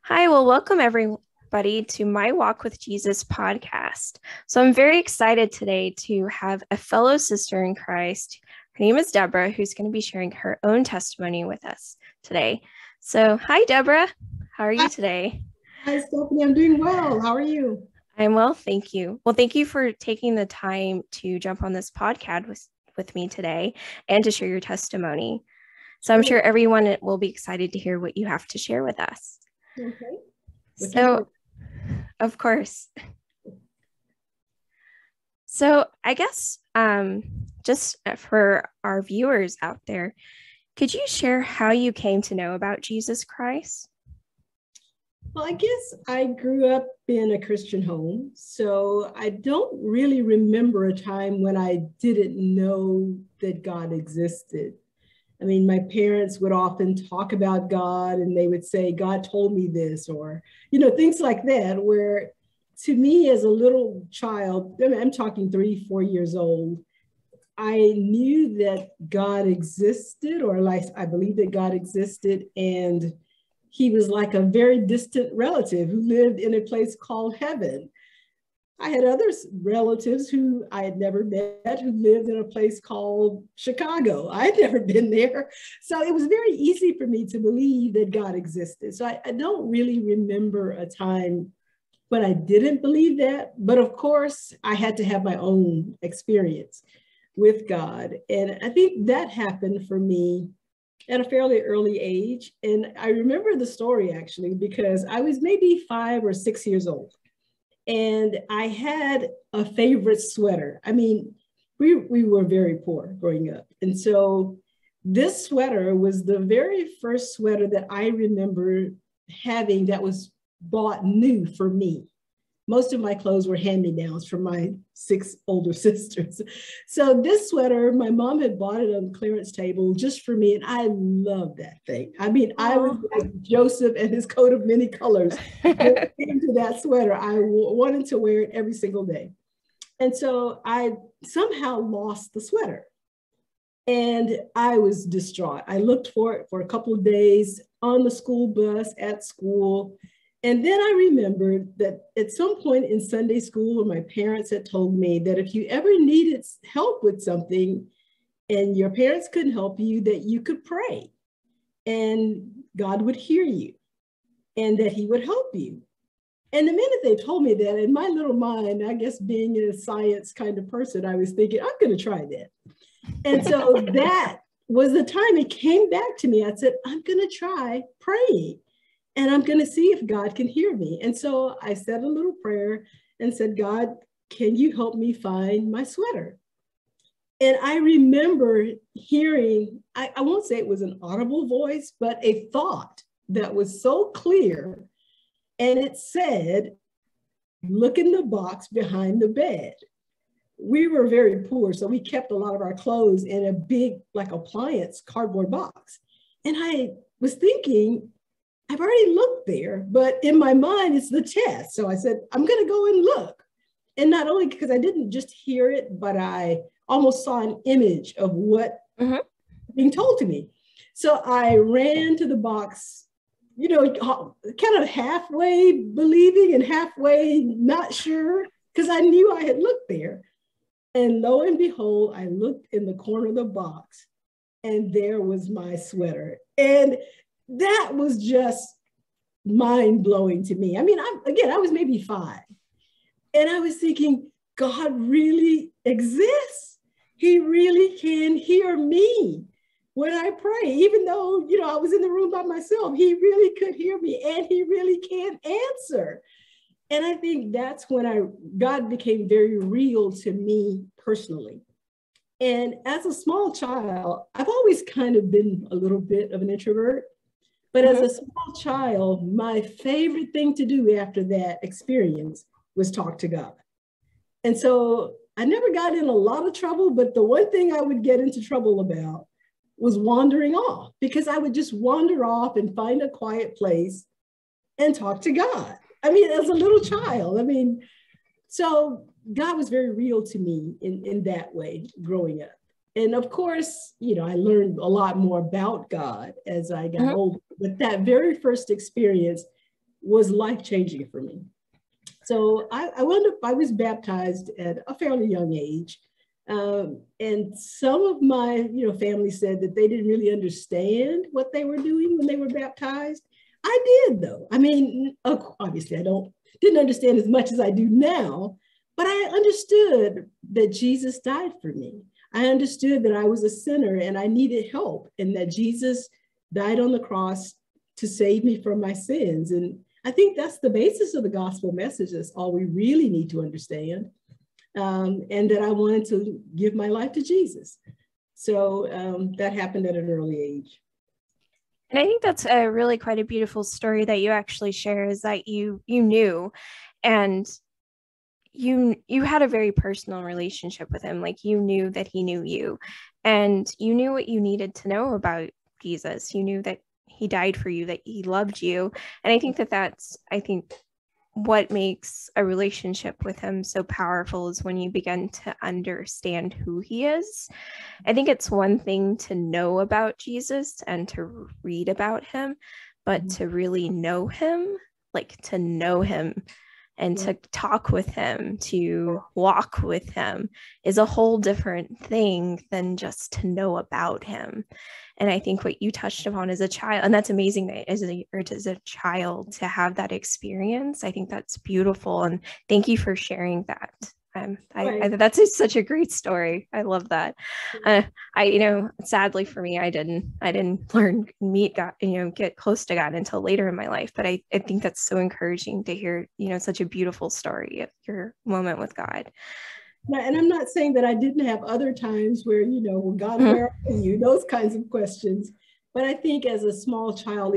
Hi, well, welcome everybody to my Walk with Jesus podcast. So I'm very excited today to have a fellow sister in Christ. Her name is Deborah, who's going to be sharing her own testimony with us today. So, hi, Deborah. How are you Hi, today? hi, Stephanie. I'm doing well. How are you? I'm well, thank you. Well, thank you for taking the time to jump on this podcast with me today and to share your testimony. So I'm Sure. sure everyone will be excited to hear what you have to share with us. Okay. Looking So, forward. of course. So I guess just for our viewers out there, could you share how you came to know about Jesus Christ? Well, I guess I grew up in a Christian home, so I don't really remember a time when I didn't know that God existed. I mean, my parents would often talk about God and they would say, God told me this, or, things like that, where to me as a little child, I mean, I'm talking 3, 4 years old, I knew that God existed, or like I believed that God existed, and he was like a very distant relative who lived in a place called heaven. I had other relatives who I had never met who lived in a place called Chicago. I had never been there. So it was very easy for me to believe that God existed. So I don't really remember a time when I didn't believe that. But of course, I had to have my own experience with God. And I think that happened for me at a fairly early age. And I remember the story actually because I was maybe 5 or 6 years old. And I had a favorite sweater. I mean, we were very poor growing up. And so this sweater was the very first sweater that I remember having that was bought new for me. Most of my clothes were hand-me-downs from my 6 older sisters. So this sweater, my mom had bought it on the clearance table just for me, and I loved that thing. I mean, I was Oh, like Joseph and his coat of many colors. When it came to that sweater, I wanted to wear it every single day. And so I somehow lost the sweater. And I was distraught. I looked for it for a couple of days on the school bus at school. And then I remembered that at some point in Sunday school, my parents had told me that if you ever needed help with something and your parents couldn't help you, that you could pray and God would hear you and that he would help you. And the minute they told me that, in my little mind, I guess being a science kind of person, I was thinking, I'm going to try that. And so that was the time it came back to me. I said, I'm going to try praying and I'm going to see if God can hear me. And so I said a little prayer and said, God, can you help me find my sweater? And I remember hearing, I won't say it was an audible voice, but a thought that was so clear. And it said, look in the box behind the bed. We were very poor, so we kept a lot of our clothes in a big, like appliance cardboard box. And I was thinking, I've already looked there, but in my mind, it's the test. So I said, I'm going to go and look. And not only because I didn't just hear it, but I almost saw an image of what Mhm. being told to me. So I ran to the box, kind of halfway believing and halfway not sure, because I knew I had looked there. And lo and behold, I looked in the corner of the box and there was my sweater. And that was just mind blowing to me. I mean, I was maybe 5. And I was thinking, God really exists. He really can hear me when I pray, even though, I was in the room by myself. He really could hear me and he really can answer. And I think that's when God became very real to me personally. And as a small child, I've always kind of been a little bit of an introvert. But as Mhm. a small child, my favorite thing to do after that experience was talk to God. And so I never got in a lot of trouble, but the one thing I would get into trouble about was wandering off, because I would just wander off and find a quiet place and talk to God. I mean, as a little child, so God was very real to me in that way growing up. And of course, I learned a lot more about God as I got Mhm. older. But that very first experience was life-changing for me. So I was baptized at a fairly young age. And some of my, family said that they didn't really understand what they were doing when they were baptized. I did, though. I mean, obviously, didn't understand as much as I do now, but I understood that Jesus died for me. I understood that I was a sinner and I needed help, and that Jesus died on the cross to save me from my sins. And I think that's the basis of the gospel message. That's all we really need to understand. And that I wanted to give my life to Jesus. So that happened at an early age. And I think that's a really quite a beautiful story that you actually share, is that you knew, and you had a very personal relationship with him. Like, you knew that he knew you, and you knew what you needed to know about Jesus. You knew that he died for you, that he loved you. And I think that's what makes a relationship with him so powerful is when you begin to understand who he is. I think it's one thing to know about Jesus and to read about him, but to really know him, like to know him and to talk with him, to walk with him, is a whole different thing than just to know about him. And I think what you touched upon as a child, and that's amazing that as a child to have that experience, I think that's beautiful. And thank you for sharing that. That's such a great story. I love that. Sadly for me, I didn't meet God, get close to God until later in my life. But I think that's so encouraging to hear, such a beautiful story of your moment with God. And I'm not saying that I didn't have other times where, God, where are you? Those kinds of questions. But I think as a small child,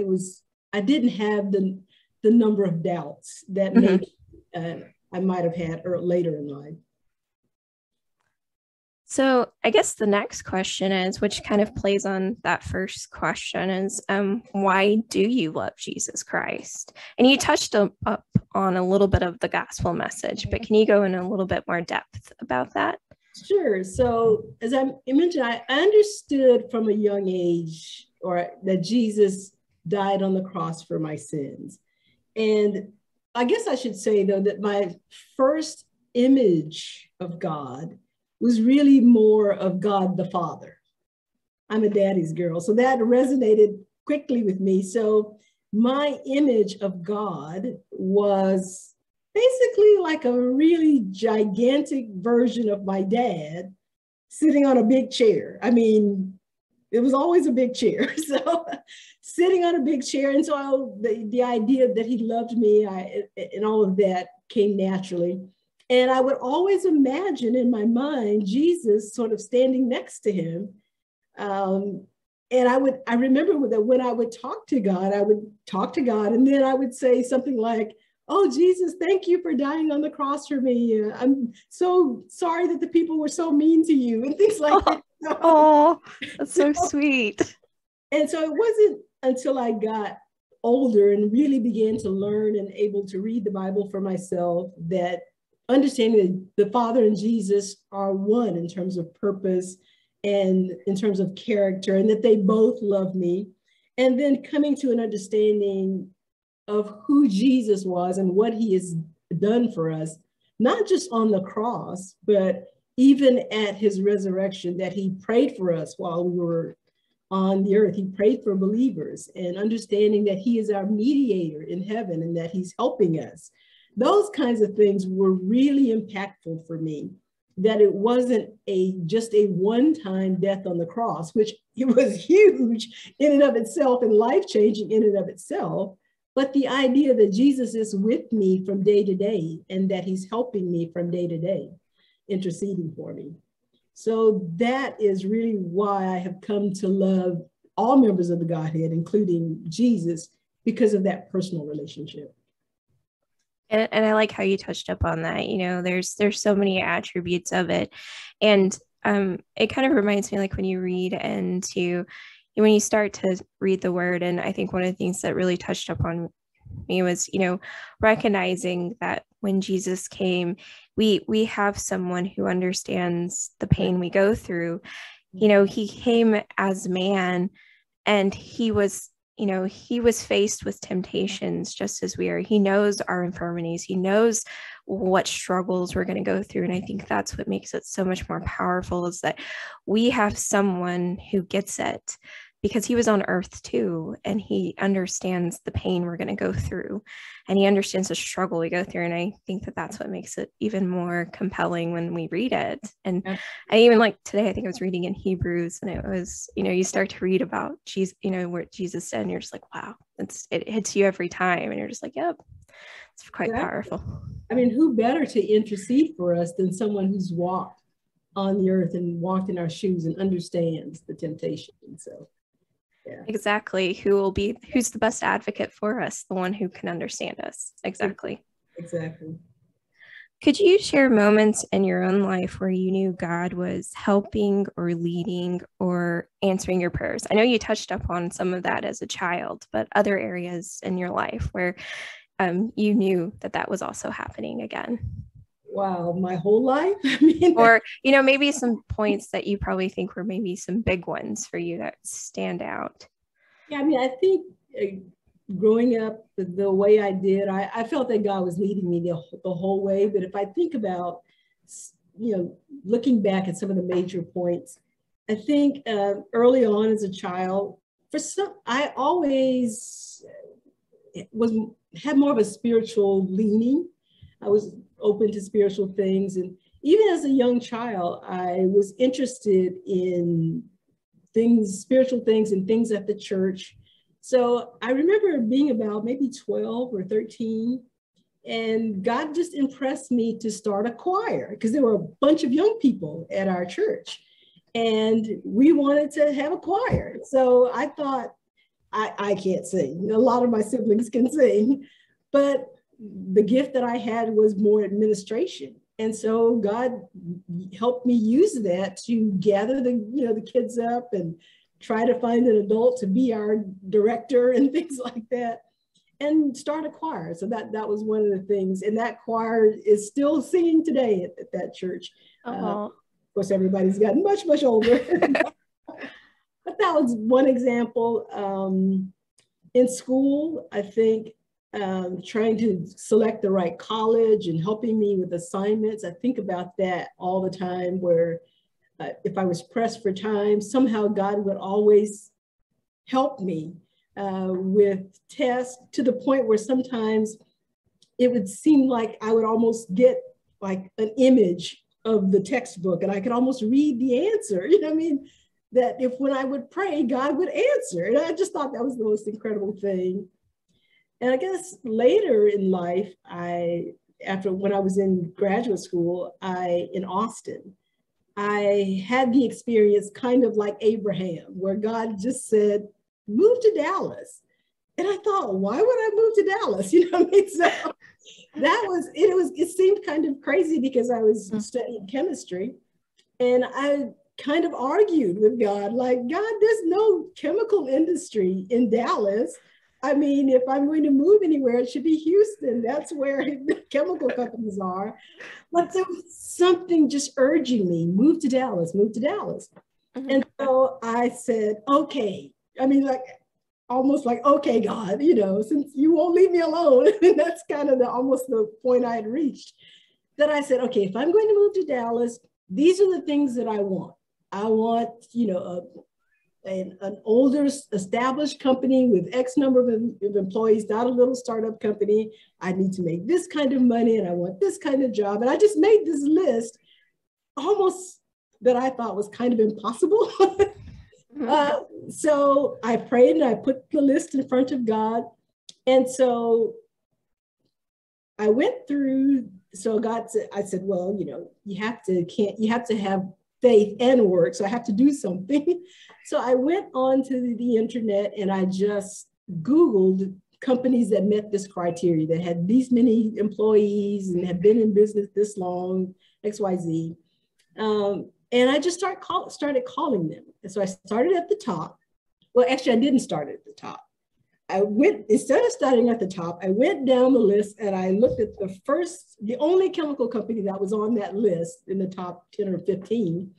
I didn't have the number of doubts that maybe I might have had later in life. So I guess the next question is, which kind of plays on that first question, is why do you love Jesus Christ? And you touched up on a little bit of the gospel message, but can you go in a little bit more depth about that? Sure. So as I mentioned, I understood from a young age that Jesus died on the cross for my sins. And I guess I should say, though, that my first image of God was really more of God the Father. I'm a daddy's girl, so that resonated quickly with me. So my image of God was basically like a really gigantic version of my dad sitting on a big chair. I mean, it was always a big chair. So sitting on a big chair. And so the idea that he loved me and all of that came naturally. And I would always imagine in my mind Jesus sort of standing next to him. And I remember that when I would talk to God, and then I would say something like, "Oh, Jesus, thank you for dying on the cross for me. I'm so sorry that the people were so mean to you," and things like that. Oh, that's so sweet. And so it wasn't until I got older and really began to learn and able to read the Bible for myself that understanding that the Father and Jesus are one in terms of purpose and in terms of character, and that they both love me. And then coming to an understanding of who Jesus was and what he has done for us, not just on the cross, but even at his resurrection, that he prayed for us while we were on the earth. He prayed for believers, and understanding that he is our mediator in heaven and that he's helping us. Those kinds of things were really impactful for me, that it wasn't just a one-time death on the cross, which it was huge in and of itself and life-changing in and of itself, but the idea that Jesus is with me from day to day and that he's helping me from day to day, interceding for me. So that is really why I have come to love all members of the Godhead, including Jesus, because of that personal relationship. And I like how you touched up on that. There's so many attributes of it. And it kind of reminds me, like when you read when you start to read the word. And I think one of the things that really touched up on me was, recognizing that when Jesus came, we have someone who understands the pain we go through. He came as man, and he was he was faced with temptations just as we are. He knows our infirmities. He knows what struggles we're going to go through. And I think that's what makes it so much more powerful, is that we have someone who gets it, because he was on earth too, and he understands the pain we're going to go through, and he understands the struggle we go through. And I think that that's what makes it even more compelling when we read it. And I even, like, today, I think I was reading in Hebrews, and it was, you start to read about Jesus, what Jesus said, and you're just like, wow, it hits you every time. And you're just like, yep, it's quite powerful. I mean, who better to intercede for us than someone who's walked on the earth and walked in our shoes and understands the temptation. So yeah. Exactly. Who's the best advocate for us? The one who can understand us. Exactly. Exactly. Could you share moments in your own life where you knew God was helping or leading or answering your prayers? I know you touched upon some of that as a child, but other areas in your life where you knew that was also happening again? Wow, my whole life? I mean, or, maybe some points that you probably think were maybe some big ones for you that stand out. Yeah, I mean, I think growing up the way I did, I felt that God was leading me the whole way. But if I think about, looking back at some of the major points, I think early on as a child, I always had more of a spiritual leaning. I was open to spiritual things. And even as a young child, I was interested in spiritual things and things at the church. So I remember being about maybe 12 or 13, and God just impressed me to start a choir, because there were a bunch of young people at our church and we wanted to have a choir. So I thought, I can't sing. A lot of my siblings can sing, but the gift that I had was more administration. And so God helped me use that to gather the kids up and try to find an adult to be our director and things like that, and start a choir. So that was one of the things. And that choir is still singing today at that church. Of course, everybody's gotten much, much older. But that was one example. In school, I think trying to select the right college and helping me with assignments. I think about that all the time, where if I was pressed for time, somehow God would always help me with tests, to the point where sometimes it would seem like I would almost get like an image of the textbook and I could almost read the answer. You know what I mean? That when I would pray, God would answer. And I just thought that was the most incredible thing. And I guess later in life, when I was in graduate school, in Austin, I had the experience kind of like Abraham, where God just said, move to Dallas. And I thought, why would I move to Dallas? You know what I mean? So it seemed kind of crazy, because I was studying chemistry, and I kind of argued with God, like, God, there's no chemical industry in Dallas. I mean, if I'm going to move anywhere, it should be Houston. That's where the chemical companies are. But there was something just urging me, move to Dallas, move to Dallas. Mm-hmm. And so I said, okay. I mean, like, almost like, okay, God, since you won't leave me alone. And that's kind of almost the point I had reached. That I said, okay, if I'm going to move to Dallas, these are the things that I want. I want, an older established company with X number of employees, not a little startup company. I need to make this kind of money, and I want this kind of job. And I just made this list, almost, that I thought was kind of impossible. So I prayed and I put the list in front of God. And so I went through, so God said, I said, well, you have to have faith and work. So I have to do something. So I went onto the internet and I just Googled companies that met this criteria, that had these many employees and had been in business this long, XYZ. And I just started calling them. And so I started at the top. Well, actually, I didn't start at the top. Instead of starting at the top, I went down the list and I looked at the only chemical company that was on that list in the top 10 or 15.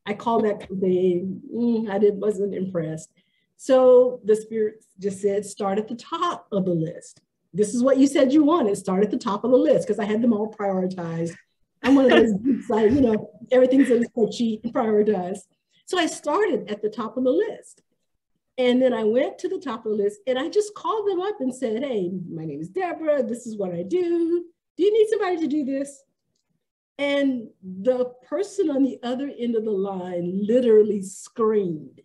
I called that company, wasn't impressed. So the Spirit just said, start at the top of the list. This is what you said you wanted. Start at the top of the list, because I had them all prioritized. I'm one of those geeks, everything's in a spreadsheet and prioritized. So I started at the top of the list. And then I went to the top of the list and I just called them up and said, hey, my name is Deborah. This is what I do. Do you need somebody to do this? And the person on the other end of the line literally screamed.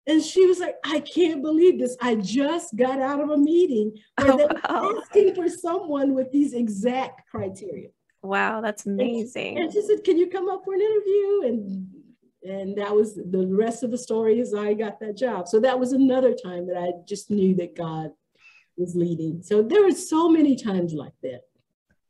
And she was like, I can't believe this. I just got out of a meeting where they were asking for someone with these exact criteria. Wow, that's amazing. And she said, can you come up for an interview? And that was the rest of the story, is I got that job. So that was another time that I just knew that God was leading. So there were so many times like that.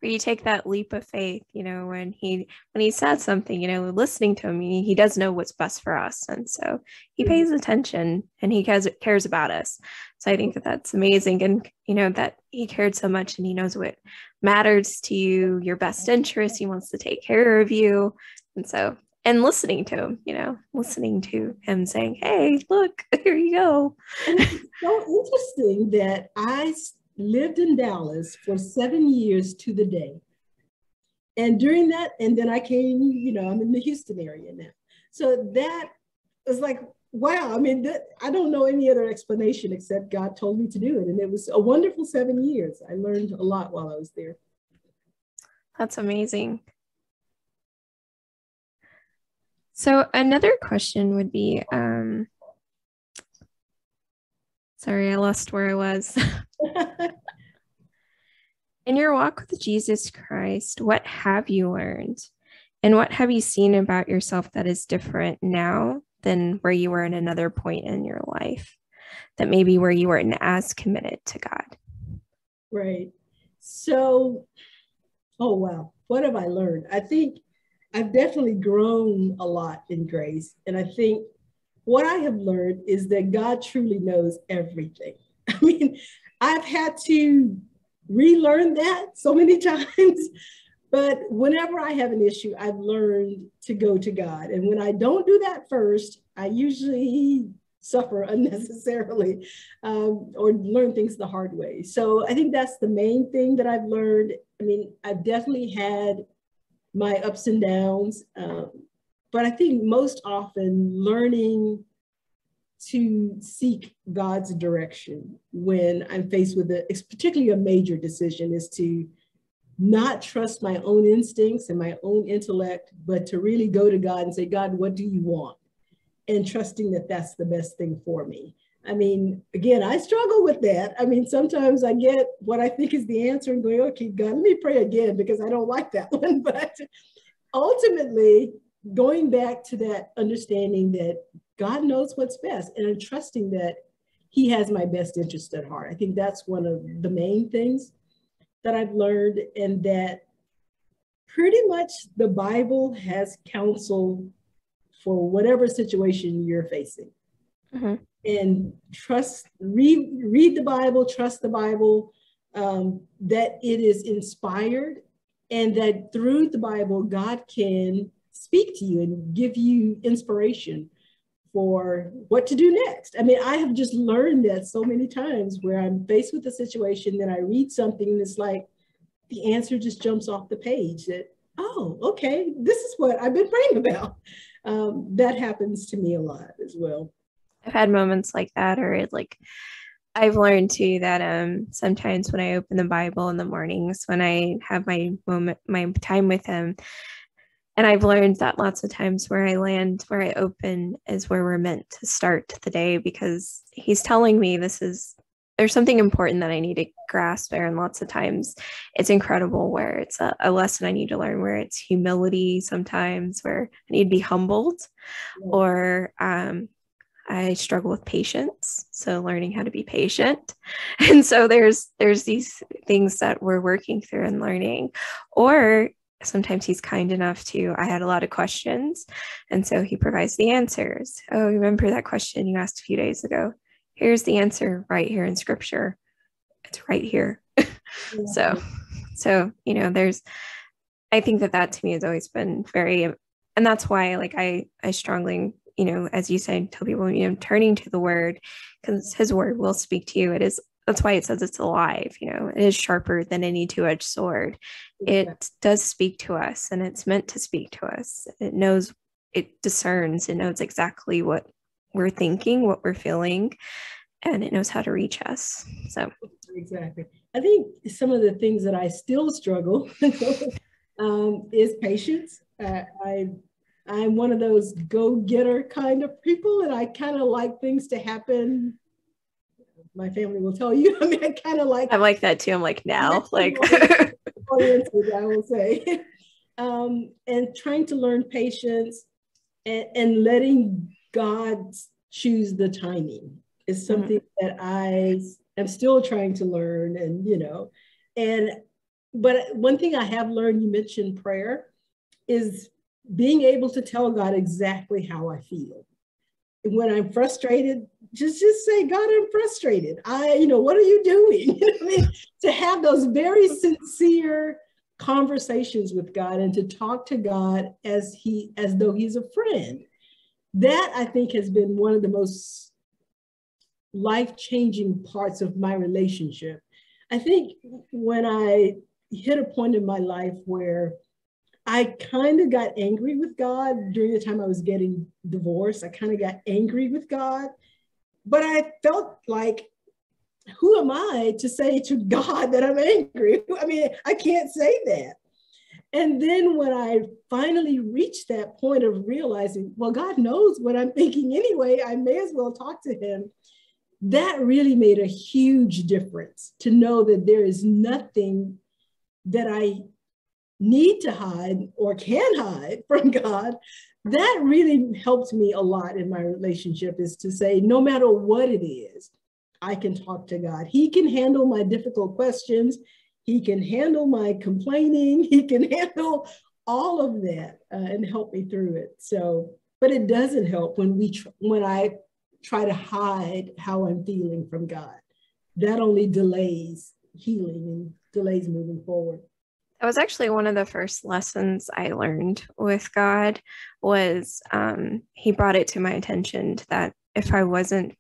Where you take that leap of faith, when he said something, listening to him, he does know what's best for us. And so he pays attention and he cares about us. So I think that that's amazing. And, that he cared so much and he knows what matters to you, your best interest. He wants to take care of you. And listening to him saying, hey, look, here you go. And it's so interesting that I lived in Dallas for 7 years to the day. And during that, and then I came, I'm in the Houston area now. So that was like, wow. I mean, I don't know any other explanation except God told me to do it. And it was a wonderful 7 years. I learned a lot while I was there. That's amazing. So another question would be, sorry, I lost where I was. In your walk with Jesus Christ, what have you learned? And what have you seen about yourself that is different now than where you were in another point in your life, that maybe where you weren't as committed to God? Right. So, oh, wow. What have I learned? I think I've definitely grown a lot in grace. And I think what I have learned is that God truly knows everything. I mean, I've had to relearn that so many times, but whenever I have an issue, I've learned to go to God. And when I don't do that first, I usually suffer unnecessarily or learn things the hard way. So I think that's the main thing that I've learned. I mean, I've definitely had my ups and downs, but I think most often learning to seek God's direction when I'm faced with particularly a major decision, is to not trust my own instincts and my own intellect, but to really go to God and say, God, what do you want? And trusting that that's the best thing for me. I mean, again, I struggle with that. I mean, sometimes I get what I think is the answer and go, okay, God, let me pray again because I don't like that one. But ultimately, going back to that understanding that God knows what's best, and I'm trusting that he has my best interest at heart. I think that's one of the main things that I've learned, and that pretty much the Bible has counsel for whatever situation you're facing. Mm-hmm. And read the Bible, trust the Bible, that it is inspired, and that through the Bible, God can speak to you and give you inspiration for what to do next. I mean, I have just learned that so many times where I'm faced with a situation, then I read something and it's like the answer just jumps off the page that, oh, okay, this is what I've been praying about. That happens to me a lot as well. I've had moments like that, or I've learned too that sometimes when I open the Bible in the mornings, when I have my time with him, and I've learned that lots of times where I land, where I open is where we're meant to start the day, because he's telling me there's something important that I need to grasp there. And lots of times it's incredible where it's a lesson I need to learn, where it's humility sometimes, where I need to be humbled, or I struggle with patience. So learning how to be patient. And so there's these things that we're working through and learning. Or sometimes he's kind enough I had a lot of questions. And so he provides the answers. Oh, remember that question you asked a few days ago? Here's the answer right here in scripture. It's right here. Yeah. So, I think that to me has always been very, and that's why I strongly as you say, tell people, turning to the word, because his word will speak to you. That's why it says it's alive. It is sharper than any two-edged sword. It does speak to us, and it's meant to speak to us. It discerns, it knows exactly what we're thinking, what we're feeling, and it knows how to reach us. So exactly. I think some of the things that I still struggle is patience. I'm one of those go-getter kind of people, and I kind of like things to happen. My family will tell you. I mean, I'm like that too. I'm like, now, like oriented, I will say. And trying to learn patience and letting God choose the timing is something that I am still trying to learn. But one thing I have learned, you mentioned prayer, is being able to tell God exactly how I feel. When I'm frustrated, just say, God, I'm frustrated. What are you doing? I mean, to have those very sincere conversations with God and to talk to God as though he's a friend. That, I think, has been one of the most life-changing parts of my relationship. I think when I hit a point in my life where I kind of got angry with God during the time I was getting divorced. I kind of got angry with God, but I felt like, who am I to say to God that I'm angry? I mean, I can't say that. And then when I finally reached that point of realizing, well, God knows what I'm thinking anyway, I may as well talk to him. That really made a huge difference, to know that there is nothing that I need to hide or can hide from God. That really helped me a lot in my relationship, is to say, no matter what it is, I can talk to God. He can handle my difficult questions. He can handle my complaining. He can handle all of that and help me through it. So, but it doesn't help when I try to hide how I'm feeling from God. That only delays healing and delays moving forward. That was actually one of the first lessons I learned with God, was he brought it to my attention that if I wasn't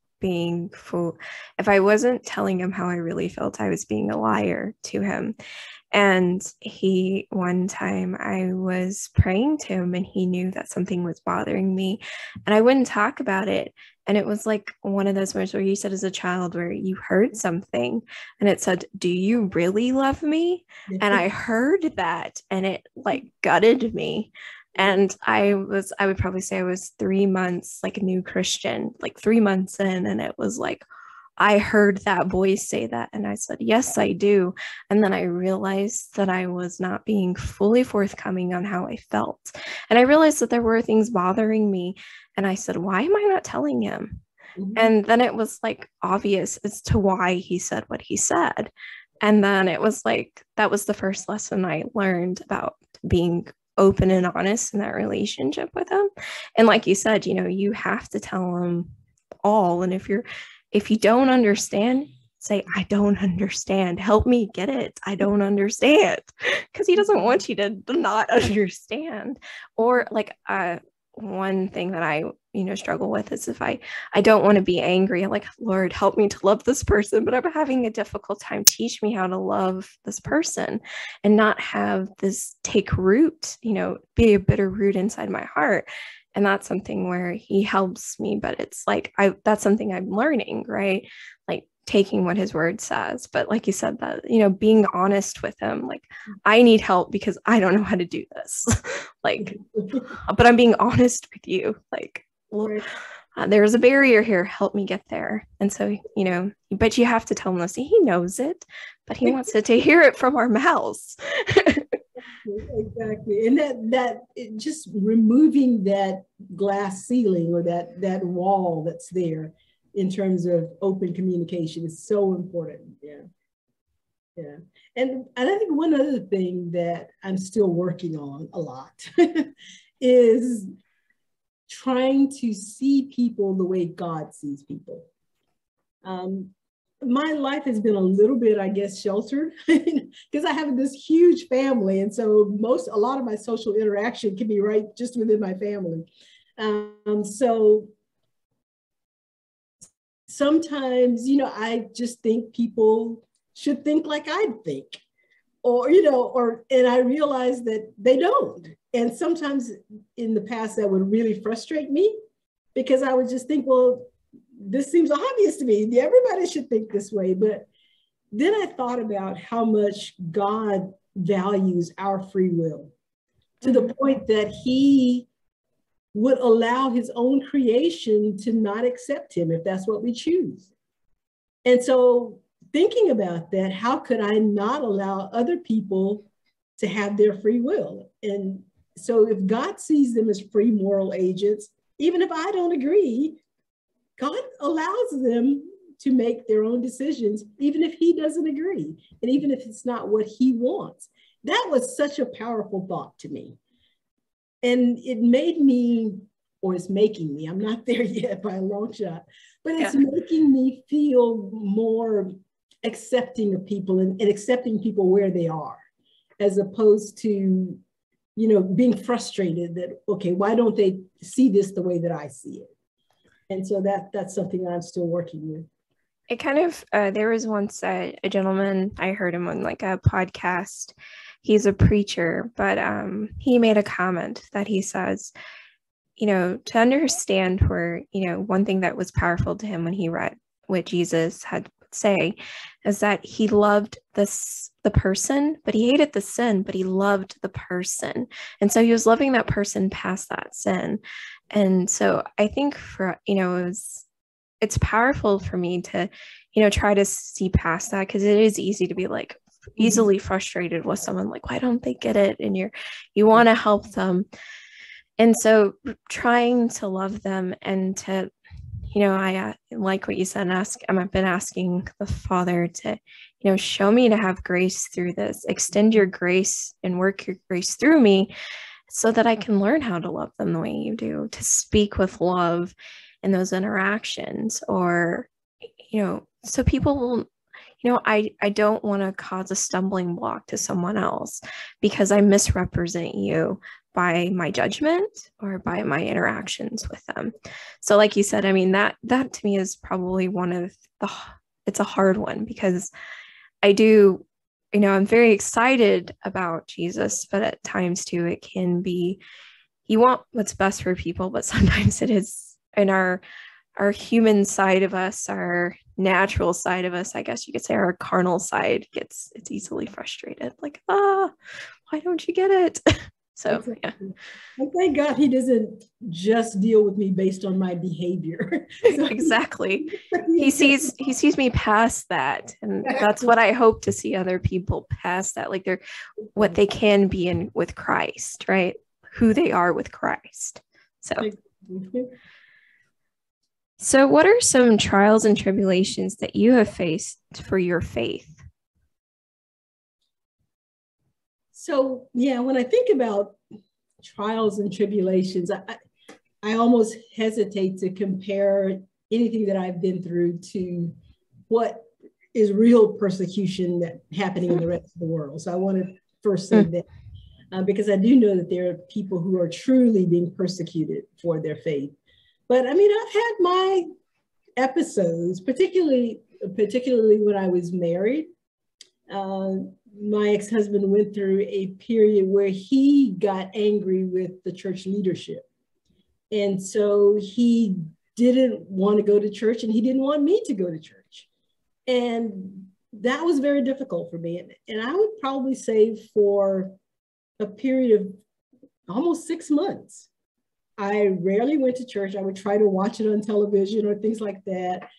telling him how I really felt, I was being a liar to him. And one time I was praying to him, and he knew that something was bothering me, and I wouldn't talk about it. And it was like one of those moments where you said as a child, where you heard something and it said, do you really love me? And I heard that, and it like gutted me. And I would probably say I was 3 months, like a new Christian, like 3 months in. And it was like, I heard that voice say that, and I said, yes, I do. And then I realized that I was not being fully forthcoming on how I felt. And I realized that there were things bothering me. And I said, why am I not telling him? Mm-hmm. And then it was like obvious as to why he said what he said. And then it was like, that was the first lesson I learned about being open and honest in that relationship with him. And like you said, you have to tell him all. And if you don't understand, say, I don't understand. Help me get it. I don't understand. Because he doesn't want you to not understand. Or like one thing that I, struggle with is if I don't want to be angry. I'm like, Lord, help me to love this person, but I'm having a difficult time. Teach me how to love this person and not have this take root, be a bitter root inside my heart. And that's something where he helps me, but it's like, that's something I'm learning, right? Like taking what his word says. But like you said, that, being honest with him, like, I need help because I don't know how to do this. Like, but I'm being honest with you. Like, there's a barrier here. Help me get there. And so, but you have to tell him this. He knows it, but he wants to hear it from our mouths. Exactly. And that just removing that glass ceiling or that wall that's there in terms of open communication is so important. Yeah. And I think one other thing that I'm still working on a lot is trying to see people the way God sees people. My life has been a little bit, I guess, sheltered because I have this huge family. And so a lot of my social interaction can be right just within my family. So sometimes, I just think people should think like I think, and I realize that they don't. And sometimes in the past that would really frustrate me, because I would just think, well, this seems obvious to me. Everybody should think this way. But then I thought about how much God values our free will, to the point that he would allow his own creation to not accept him if that's what we choose. And so thinking about that, how could I not allow other people to have their free will? And so if God sees them as free moral agents, even if I don't agree, God allows them to make their own decisions, even if he doesn't agree, and even if it's not what he wants. That was such a powerful thought to me. And it made me, or it's making me, I'm not there yet by a long shot, but it's making me feel more accepting of people and accepting people where they are, as opposed to, being frustrated that, okay, why don't they see this the way that I see it? And so that's something that I'm still working with. It kind of, there was once a gentleman, I heard him on like a podcast. He's a preacher, but he made a comment that he says, to understand where, one thing that was powerful to him when he read what Jesus had say is that he loved the person, but he hated the sin, but he loved the person. And so he was loving that person past that sin. And so I think for, it's powerful for me to, try to see past that, because it is easy to be like easily frustrated with someone, like, why don't they get it? And you want to help them. And so trying to love them and to, I like what you said, I've been asking the Father to, show me to have grace through this, extend your grace and work your grace through me so that I can learn how to love them the way you do, to speak with love in those interactions, or, so people will, I don't want to cause a stumbling block to someone else because I misrepresent you by my judgment or by my interactions with them. So like you said, I mean, that to me is probably it's a hard one, because I do, I'm very excited about Jesus, but at times too, it can be, you want what's best for people, but sometimes it is in our human side of us, our natural side of us, I guess you could say, our carnal side it's easily frustrated, like, why don't you get it? So exactly. I thank God he doesn't just deal with me based on my behavior. So, exactly. He sees me past that, and that's what I hope to see other people past that, like they're what they can be in with Christ, right? Who they are with Christ. So what are some trials and tribulations that you have faced for your faith? So, when I think about trials and tribulations, I almost hesitate to compare anything that I've been through to what is real persecution that happening in the rest of the world. So I want to first say that, because I do know that there are people who are truly being persecuted for their faith. But I mean, I've had my episodes, particularly when I was married. My ex-husband went through a period where he got angry with the church leadership. And so he didn't want to go to church, and he didn't want me to go to church. And that was very difficult for me. And I would probably say for a period of almost 6 months, I rarely went to church. I would try to watch it on television or things like that.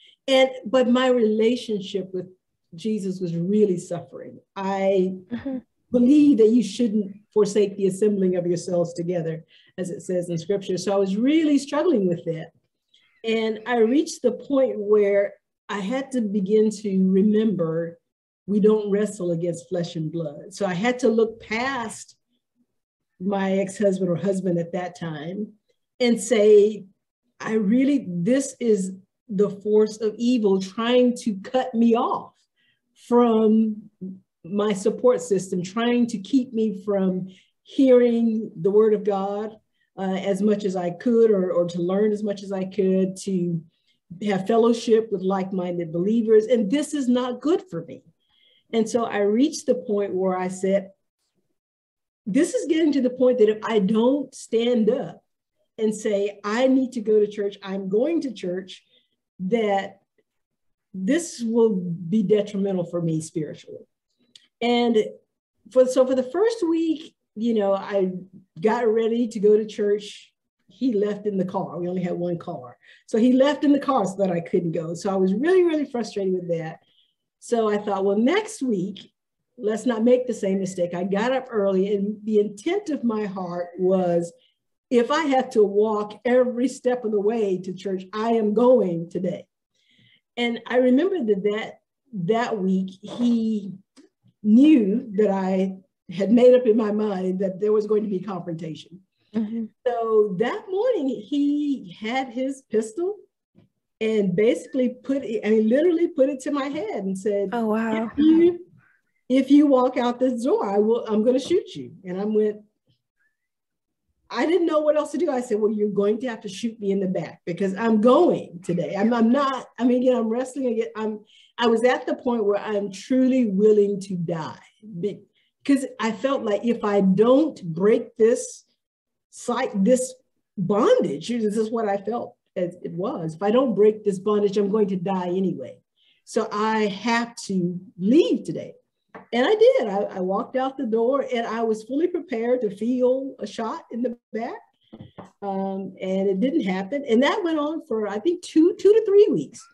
But my relationship with Jesus was really suffering. I believe that you shouldn't forsake the assembling of yourselves together, as it says in scripture. So I was really struggling with that. And I reached the point where I had to begin to remember we don't wrestle against flesh and blood. So I had to look past my ex-husband or husband at that time and say, this is the force of evil trying to cut me off from my support system, trying to keep me from hearing the word of God, as much as I could, or to learn as much as I could, to have fellowship with like-minded believers. And this is not good for me. And so I reached the point where I said, this is getting to the point that if I don't stand up and say, I need to go to church, I'm going to church, that this will be detrimental for me spiritually. And for the first week, I got ready to go to church. He left in the car. We only had one car. So he left in the car so that I couldn't go. So I was really, really frustrated with that. So I thought, well, next week, let's not make the same mistake. I got up early, and the intent of my heart was, if I have to walk every step of the way to church, I am going today. And I remember that week, he knew that I had made up in my mind that there was going to be confrontation. Mm-hmm. So that morning, he had his pistol and basically literally put it to my head and said, "Oh, wow. If you walk out this door, I'm going to shoot you." And I didn't know what else to do. I said, well, you're going to have to shoot me in the back because I'm going today. I'm wrestling again. I was at the point where I'm truly willing to die, because I felt like if I don't break this bondage, this is what I felt as it was. If I don't break this bondage, I'm going to die anyway. So I have to leave today. And I did. I walked out the door, and I was fully prepared to feel a shot in the back. And it didn't happen. And that went on for, I think, 2 to 3 weeks,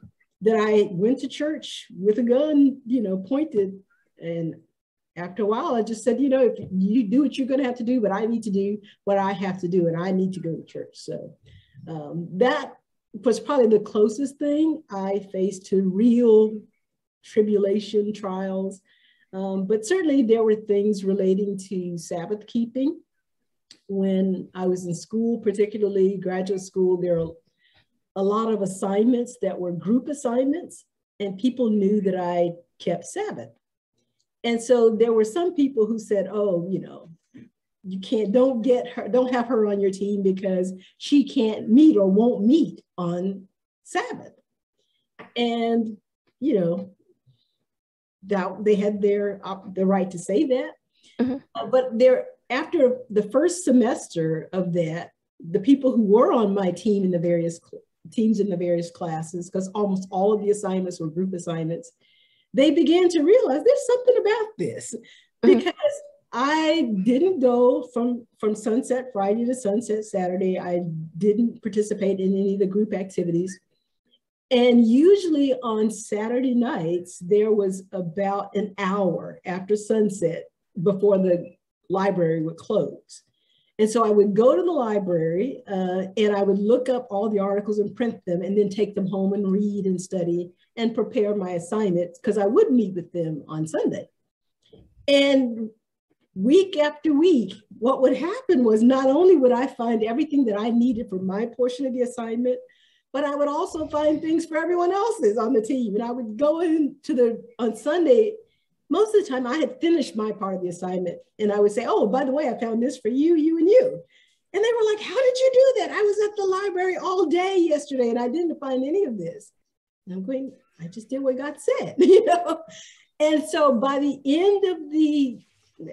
that I went to church with a gun, pointed. And after a while, I just said, if you do what you're going to have to do, but I need to do what I have to do, and I need to go to church. So that was probably the closest thing I faced to real tribulation, trials. But certainly there were things relating to Sabbath keeping. When I was in school, particularly graduate school, there are a lot of assignments that were group assignments, and people knew that I kept Sabbath. And so there were some people who said, oh, you don't have her on your team because she can't meet or won't meet on Sabbath. And, that they had the right to say that. Mm-hmm. But after the first semester of that, the people who were on my team in the various teams in the various classes, because almost all of the assignments were group assignments, they began to realize there's something about this. Mm-hmm. Because I didn't go from sunset Friday to sunset Saturday. I didn't participate in any of the group activities. And usually on Saturday nights, there was about an hour after sunset before the library would close. And so I would go to the library and I would look up all the articles and print them, and then take them home and read and study and prepare my assignments, because I would meet with them on Sunday. And week after week, what would happen was, not only would I find everything that I needed for my portion of the assignment, but I would also find things for everyone else's on the team. And I would go on Sunday. Most of the time I had finished my part of the assignment, and I would say, oh, by the way, I found this for you, you, and you. And they were like, how did you do that? I was at the library all day yesterday, and I didn't find any of this. And I'm going, I just did what God said, And so by the end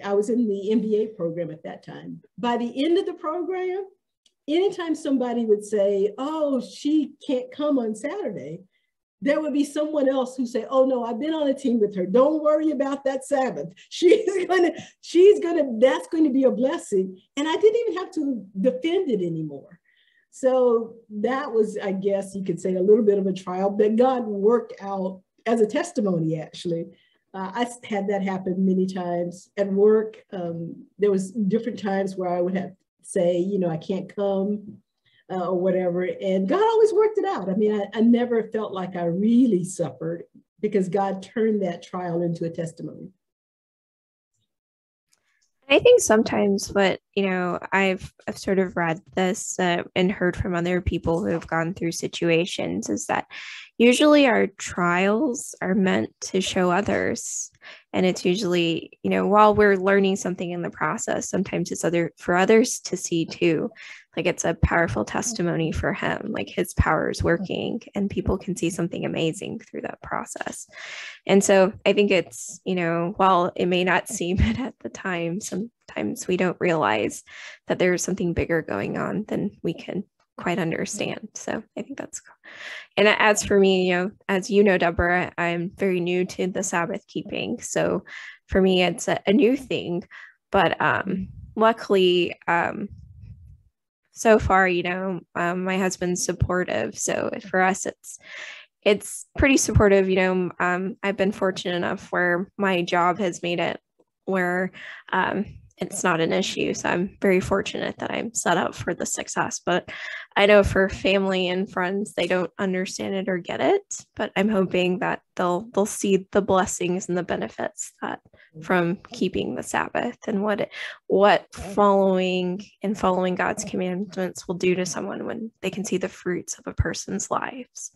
I was in the MBA program at that time. By the end of the program, anytime somebody would say, oh, she can't come on Saturday, there would be someone else who say, oh no, I've been on a team with her. Don't worry about that Sabbath. That's going to be a blessing. And I didn't even have to defend it anymore. So that was, I guess you could say, a little bit of a trial that God worked out as a testimony, actually. I had that happen many times at work. There was different times where I would have say, I can't come or whatever. And God always worked it out. I mean, I never felt like I really suffered, because God turned that trial into a testimony. I think sometimes what, I've sort of read this and heard from other people who have gone through situations is that usually our trials are meant to show others And it's usually, while we're learning something in the process, sometimes it's for others to see too. Like it's a powerful testimony for him, like his power is working and people can see something amazing through that process. And so I think it's, while it may not seem it at the time, sometimes we don't realize that there's something bigger going on than we can quite understand. So I think that's cool. And as for me, as you know, Deborah, I'm very new to the Sabbath keeping. So for me, it's a new thing. But luckily, so far, my husband's supportive. So for us, it's pretty supportive. I've been fortunate enough where my job has made it where it's not an issue. So I'm very fortunate that I'm set up for the success. But I know for family and friends, they don't understand it or get it. But I'm hoping that they'll see the blessings and the benefits that from keeping the Sabbath and what following God's commandments will do to someone when they can see the fruits of a person's lives.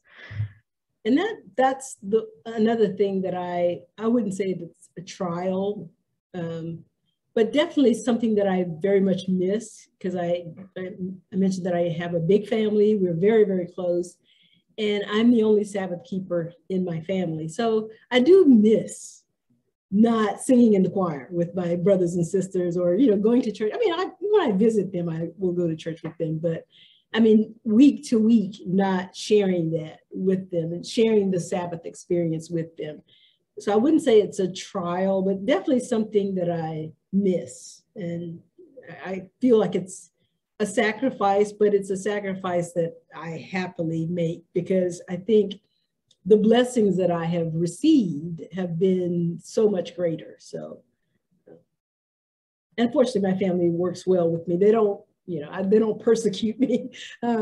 And that's another thing that I wouldn't say it's a trial, but definitely something that I very much miss, because I mentioned that I have a big family. We're very, very close. And I'm the only Sabbath keeper in my family. So I do miss not singing in the choir with my brothers and sisters, or, going to church. I mean, when I visit them, I will go to church with them. But I mean, week to week, not sharing that with them and sharing the Sabbath experience with them. So I wouldn't say it's a trial, but definitely something that I miss. And I feel like it's a sacrifice, but it's a sacrifice that I happily make, because I think the blessings that I have received have been so much greater. So, unfortunately, my family works well with me. They don't, they don't persecute me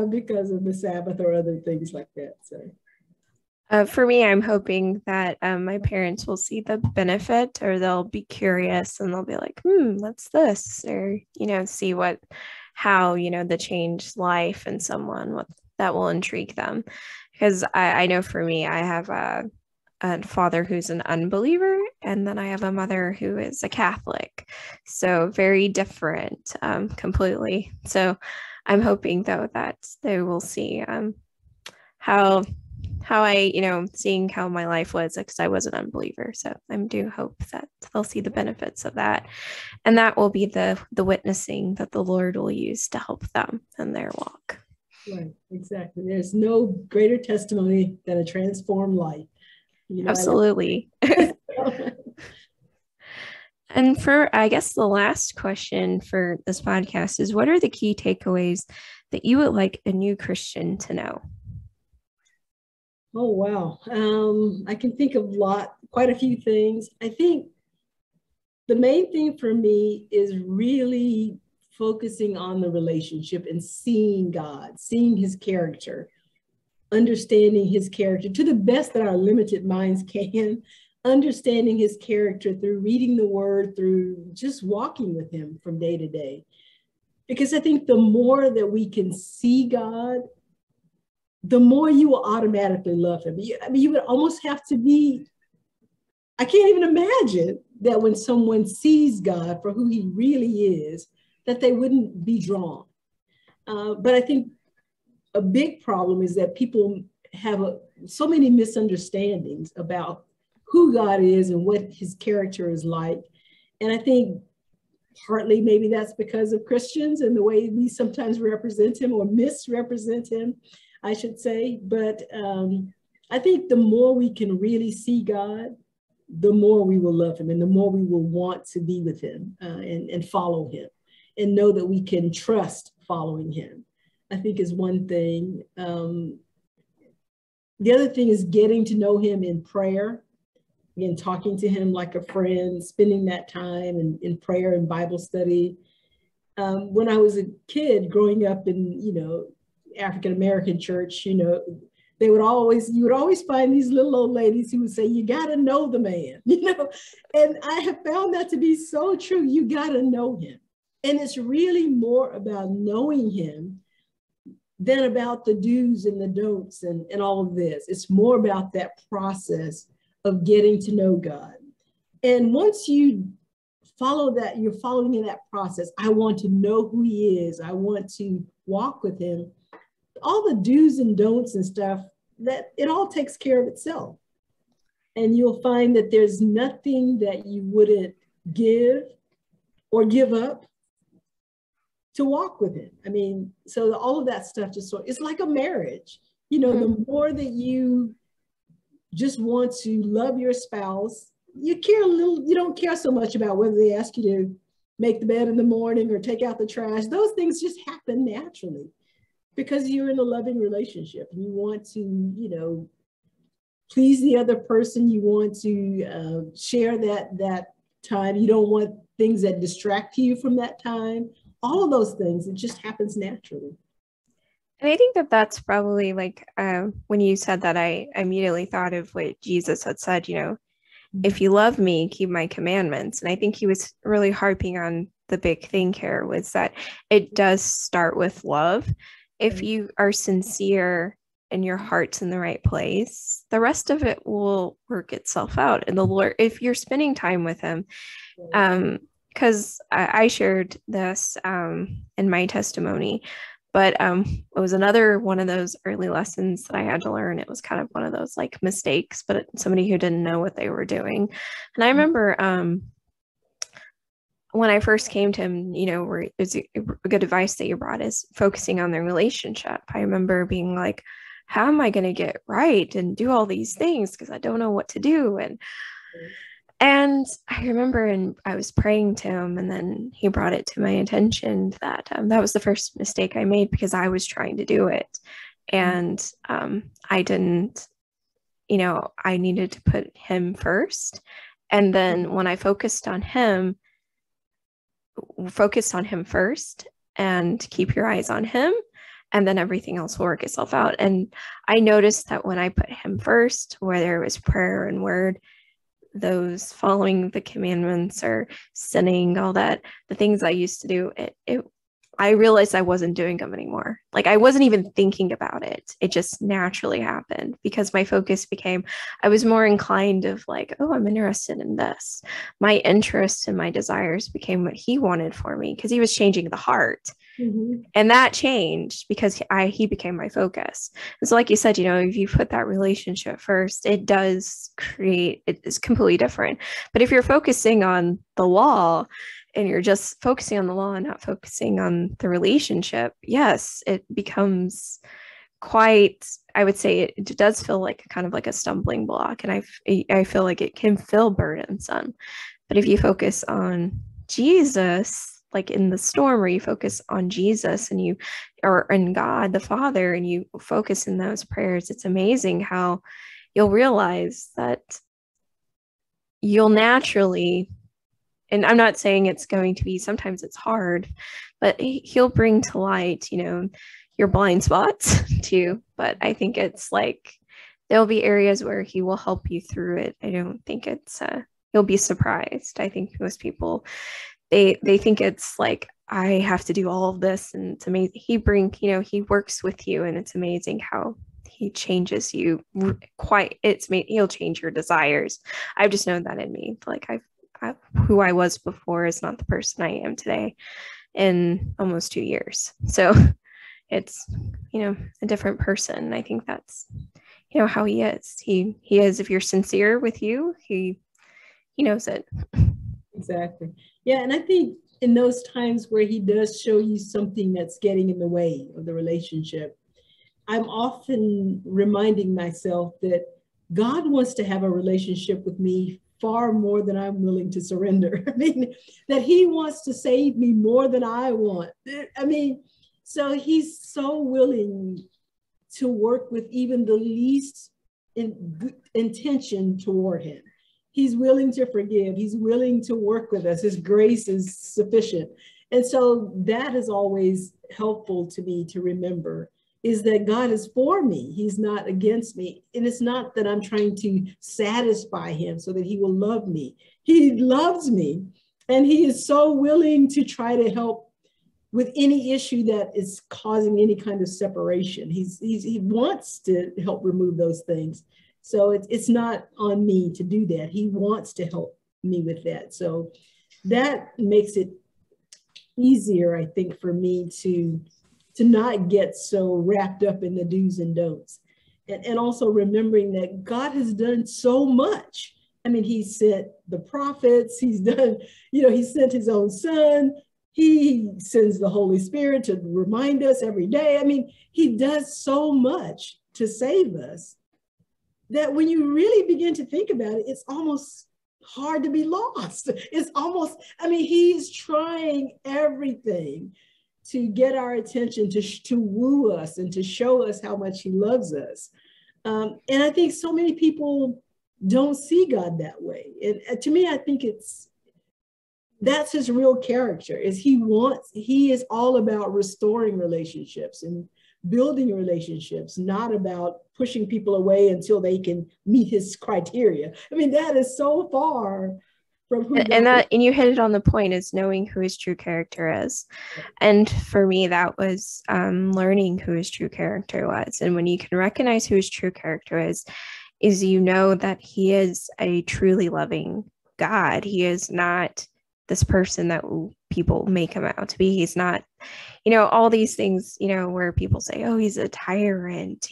because of the Sabbath or other things like that. So. For me, I'm hoping that my parents will see the benefit, or they'll be curious and they'll be like, what's this? Or, see how the changed life in someone, what that will intrigue them. Because I know for me, I have a father who's an unbeliever, and then I have a mother who is a Catholic. So very different completely. So I'm hoping, though, that they will see how I, seeing how my life was, because I was an unbeliever. So I do hope that they'll see the benefits of that. And that will be the witnessing that the Lord will use to help them in their walk. Right, exactly. There's no greater testimony than a transformed life. Absolutely. And for, I guess, the last question for this podcast is, what are the key takeaways that you would like a new Christian to know? Oh, wow. I can think of quite a few things. I think the main thing for me is really focusing on the relationship and seeing God, seeing his character, understanding his character to the best that our limited minds can, understanding his character through reading the word, through just walking with him from day to day. Because I think the more that we can see God, the more you will automatically love him. I mean, you would almost have to be, I can't even imagine that when someone sees God for who he really is, that they wouldn't be drawn. But I think a big problem is that people have so many misunderstandings about who God is and what his character is like. And I think partly maybe that's because of Christians and the way we sometimes represent him, or misrepresent him, I should say. But I think the more we can really see God, the more we will love him, and the more we will want to be with him and follow him, and know that we can trust following him, I think is one thing. The other thing is getting to know him in prayer. Again, talking to him like a friend, spending that time in prayer and Bible study. When I was a kid growing up in, African-American church, you would always find these little old ladies who would say, you got to know the man, and I have found that to be so true. You got to know him. And it's really more about knowing him than about the do's and the don'ts and all of this. It's more about that process of getting to know God. And once you follow that, you're following in that process. I want to know who he is. I want to walk with him. All the do's and don'ts and stuff, that it all takes care of itself. And you'll find that there's nothing that you wouldn't give or give up to walk with him. I mean, so all of that stuff just it's like a marriage. You know, the more that you just want to love your spouse, you don't care so much about whether they ask you to make the bed in the morning or take out the trash. Those things just happen naturally because you're in a loving relationship and you want to, you know, please the other person. You want to share that time. You don't want things that distract you from that time. All of those things, it just happens naturally. And I think that that's probably like when you said that, I immediately thought of what Jesus had said, you know, if you love me, keep my commandments. And I think he was really harping on the big thing here was that it does start with love. If you are sincere and your heart's in the right place, the rest of it will work itself out. And the Lord, if you're spending time with him, because I shared this in my testimony, but it was another one of those early lessons that I had to learn. It was kind of one of those like mistakes, but somebody who didn't know what they were doing. And I remember when I first came to him, you know, where it's a good advice that you brought is focusing on their relationship. I remember being like, how am I going to get right and do all these things because I don't know what to do? And I remember, and I was praying to him, and then he brought it to my attention that that was the first mistake I made because I was trying to do it. And I didn't, you know, I needed to put him first. And then when I focused on him first and keep your eyes on him, and then everything else will work itself out. And I noticed that when I put him first, whether it was prayer and word, those following the commandments or sinning, all that, the things I used to do, I realized I wasn't doing them anymore. Like I wasn't even thinking about it. It just naturally happened because my focus became, I was more inclined of like, oh, I'm interested in this. My interests and my desires became what he wanted for me because he was changing the heart. And that changed because he became my focus. And so like you said, you know, if you put that relationship first, it does create, it is completely different. But if you're focusing on the law and you're just focusing on the law and not focusing on the relationship, yes, it becomes quite, I would say it does feel like kind of like a stumbling block. And I feel like it can feel burdensome. But if you focus on Jesus, like in the storm where you focus on Jesus and you or in God the Father and you focus in those prayers, it's amazing how you'll realize that you'll naturally, and I'm not saying it's going to be, sometimes it's hard, but he'll bring to light, you know, your blind spots too. But I think it's like there'll be areas where he will help you through it. I don't think it's you'll be surprised. I think most people they think it's like I have to do all of this, and it's amazing. He works with you, and it's amazing how he changes you he'll change your desires. I've just known that in me. Like who I was before is not the person I am today in almost 2 years. So it's, you know, a different person. I think that's, you know, how he is. He is, if you're sincere with you, he knows it. Exactly. Yeah. And I think in those times where he does show you something that's getting in the way of the relationship, I'm often reminding myself that God wants to have a relationship with me far more than I'm willing to surrender. I mean, that he wants to save me more than I want. I mean, so he's so willing to work with even the least intention toward him. He's willing to forgive. He's willing to work with us. His grace is sufficient. And so that is always helpful to me to remember, is that God is for me. He's not against me. And it's not that I'm trying to satisfy him so that he will love me. He loves me. And he is so willing to try to help with any issue that is causing any kind of separation. He wants to help remove those things. So it's not on me to do that. He wants to help me with that. So that makes it easier, I think, for me to not get so wrapped up in the do's and don'ts. And also remembering that God has done so much. I mean, he sent the prophets, he's done, he sent his own son, he sends the Holy Spirit to remind us every day. I mean, he does so much to save us that when you really begin to think about it, it's almost hard to be lost. It's almost, I mean, he's trying everything to get our attention, to woo us and to show us how much he loves us. And I think so many people don't see God that way. And to me, I think that's his real character, is he is all about restoring relationships and building relationships, not about pushing people away until they can meet his criteria. I mean, that is so far from who and you hit it on the point, is knowing who his true character is. And for me, that was learning who his true character was. And when you can recognize who his true character is you know that he is a truly loving God. He is not this person that people make him out to be. He's not, all these things, where people say, oh, he's a tyrant,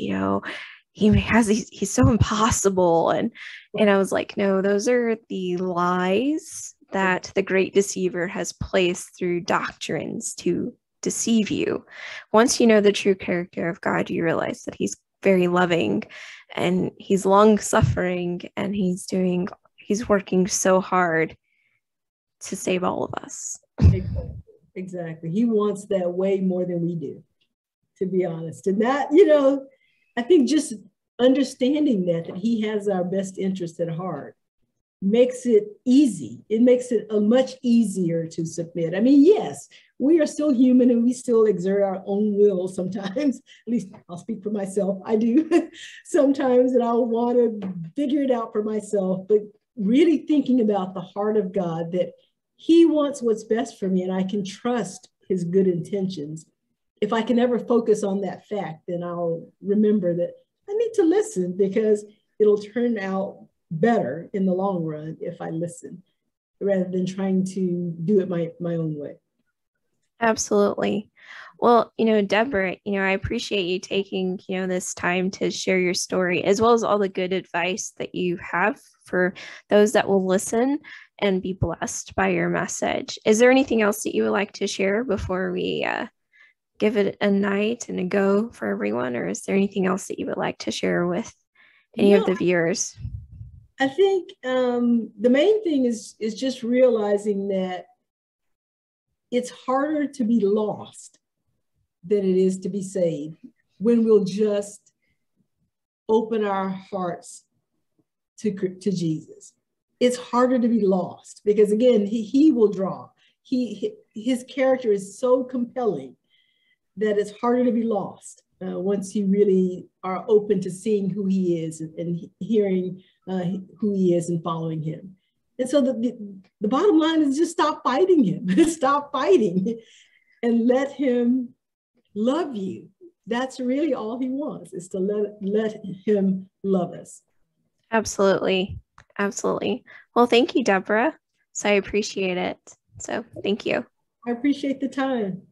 he's so impossible. And I was like, no, those are the lies that the great deceiver has placed through doctrines to deceive you. Once you know the true character of God, you realize that he's very loving and he's long-suffering, and he's working so hard to save all of us. Exactly. He wants that way more than we do, to be honest. And that, I think just understanding that he has our best interest at heart makes it easy. It makes it much easier to submit. I mean, yes, we are still human and we still exert our own will sometimes. At least I'll speak for myself. I do sometimes, and I'll want to figure it out for myself. But really thinking about the heart of God, that he wants what's best for me and I can trust his good intentions. If I can ever focus on that fact, then I'll remember that I need to listen, because it'll turn out better in the long run if I listen, rather than trying to do it my own way. Absolutely. Well, Deborah, I appreciate you taking, this time to share your story, as well as all the good advice that you have for those that will listen and be blessed by your message. Is there anything else that you would like to share before we give it a night and a go for everyone? Or is there anything else that you would like to share with any of the viewers? I think the main thing is just realizing that it's harder to be lost than it is to be saved when we'll just open our hearts to Jesus. It's harder to be lost because, again, he will draw. His character is so compelling that it's harder to be lost once you really are open to seeing who he is and hearing who he is and following him. And so the bottom line is just stop fighting him. Stop fighting and let him love you. That's really all he wants, is to let him love us. Absolutely. Absolutely. Well, thank you, Deborah. So I appreciate it. So thank you. I appreciate the time.